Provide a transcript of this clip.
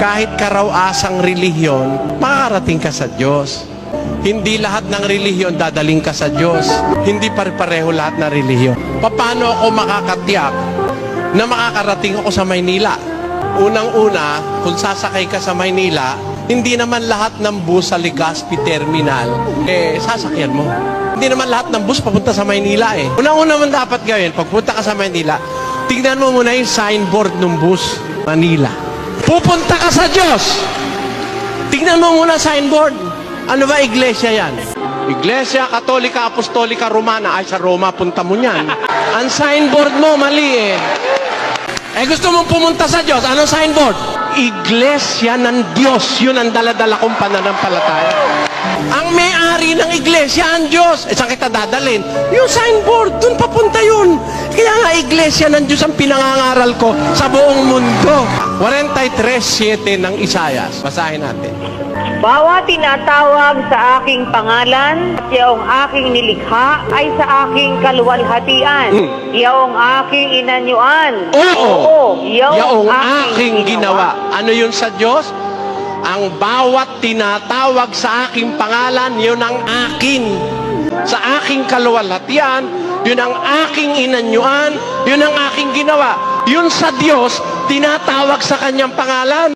kahit karaw-asang relihiyon, makakarating ka sa Diyos. Hindi lahat ng relihiyon dadaling ka sa Diyos. Hindi pare-pareho lahat ng relihiyon. Paano ako makakatiyak na makakarating ako sa Maynila? Unang-una, kung sasakay ka sa Maynila, hindi naman lahat ng bus sa Legazpi Terminal, sasakyan mo. Hindi naman lahat ng bus papunta sa Maynila eh. Unang-una man dapat gawin, pagpunta ka sa Maynila, tingnan mo muna yung signboard ng bus, Manila. Pupunta ka sa Diyos! Tingnan mo muna signboard. Ano ba iglesia yan? Iglesia Katolika Apostolika Romana. Ay, sa Roma, punta mo niyan. Ang signboard mo, mali eh. Gusto mong pumunta sa Diyos. Anong signboard? Iglesia ng Diyos. Yun ang dala-dala kong pananampalataya. Ang may-ari ng iglesia, ang Diyos. Saan kita dadalhin? Yung signboard, dun papunta yun. Kaya nga iglesia ng Diyos ang pinangangaral ko sa buong mundo. 43:7 ng Isaias. Basahin natin. Bawat tinatawag sa aking pangalan at yaong aking nilikha ay sa aking kaluwalhatian. Yaong aking inanyuan. Oo. Yaong aking ginawa. Ano yun sa Diyos? Ang bawat tinatawag sa aking pangalan, yun ang akin. Sa aking kaluwalhatian, yun ang aking inanyuan, yun ang aking ginawa. Yun sa Diyos, tinatawag sa kanyang pangalan.